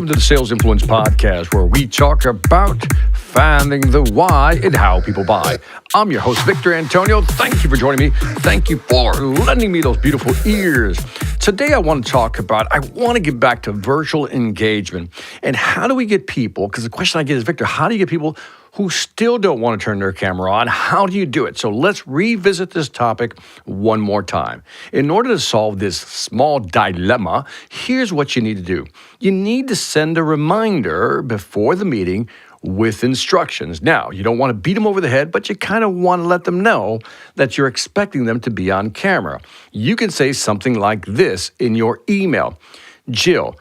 Welcome to the Sales Influence Podcast, where we talk about finding the why and how people buy. I'm your host, Victor Antonio. Thank you for joining me. Thank you for lending me those beautiful ears. Today, I want to get back to virtual engagement. And how do we get people, because the question I get is, Victor, how do you get people who still don't want to turn their camera on? How do you do it? So let's revisit this topic one more time. In order to solve this small dilemma, here's what you need to do. You need to send a reminder before the meeting with instructions. Now, you don't want to beat them over the head, but you kind of want to let them know that you're expecting them to be on camera. You can say something like this in your email. Jill,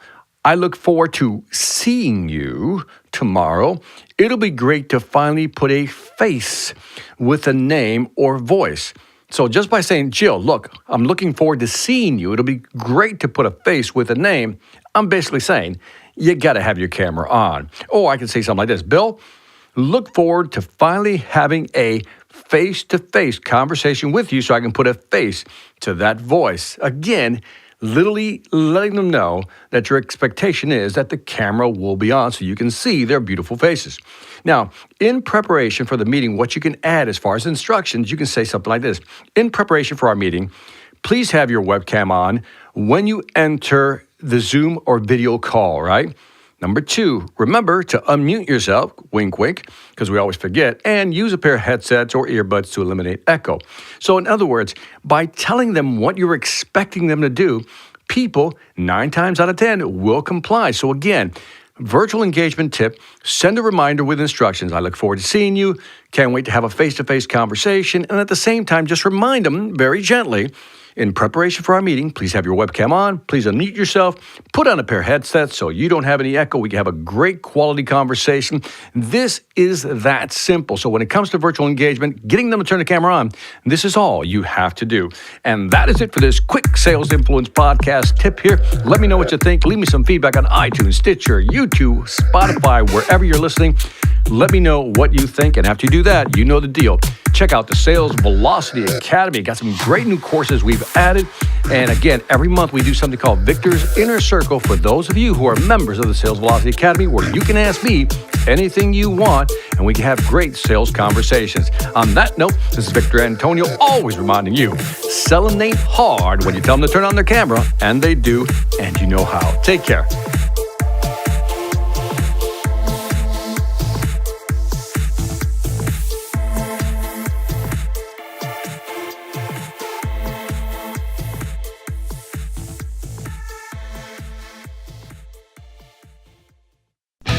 I look forward to seeing you tomorrow. It'll be great to finally put a face with a name or voice. So just by saying, Jill, look, I'm looking forward to seeing you. It'll be great to put a face with a name. I'm basically saying, you got to have your camera on. Or I can say something like this. Bill, look forward to finally having a face-to-face conversation with you so I can put a face to that voice. Again, literally letting them know that your expectation is that the camera will be on so you can see their beautiful faces. Now, in preparation for the meeting, what you can add as far as instructions, you can say something like this. In preparation for our meeting, please have your webcam on when you enter the Zoom or video call, right? Number 2, remember to unmute yourself, wink, wink, because we always forget, and use a pair of headsets or earbuds to eliminate echo. So in other words, by telling them what you're expecting them to do, people 9 times out of 10 will comply. So again, virtual engagement tip, send a reminder with instructions. I look forward to seeing you. Can't wait to have a face-to-face conversation. And at the same time, just remind them very gently, in preparation for our meeting, please have your webcam on. Please unmute yourself. Put on a pair of headsets so you don't have any echo. We can have a great quality conversation. This is that simple. So when it comes to virtual engagement, getting them to turn the camera on, this is all you have to do. And that is it for this quick Sales Influence Podcast tip here. Let me know what you think. Leave me some feedback on iTunes, Stitcher, YouTube, Spotify, wherever you're listening. Let me know what you think. And after you do that, you know the deal. Check out the Sales Velocity Academy. Got some great new courses we've added. And again, every month we do something called Victor's Inner Circle for those of you who are members of the Sales Velocity Academy, where you can ask me anything you want and we can have great sales conversations. On that note, this is Victor Antonio, always reminding you, selling ain't hard when you tell them to turn on their camera, and they do, and you know how. Take care.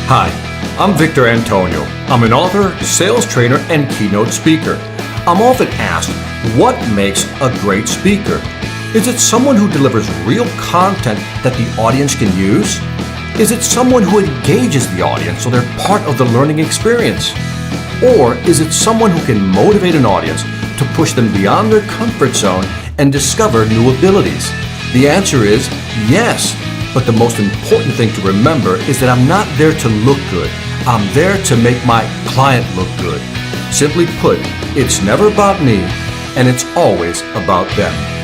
Hi, I'm Victor Antonio. I'm an author, sales trainer, and keynote speaker. I'm often asked, what makes a great speaker? Is it someone who delivers real content that the audience can use? Is it someone who engages the audience so they're part of the learning experience? Or is it someone who can motivate an audience to push them beyond their comfort zone and discover new abilities? The answer is yes. But the most important thing to remember is that I'm not there to look good. I'm there to make my client look good. Simply put, it's never about me, and it's always about them.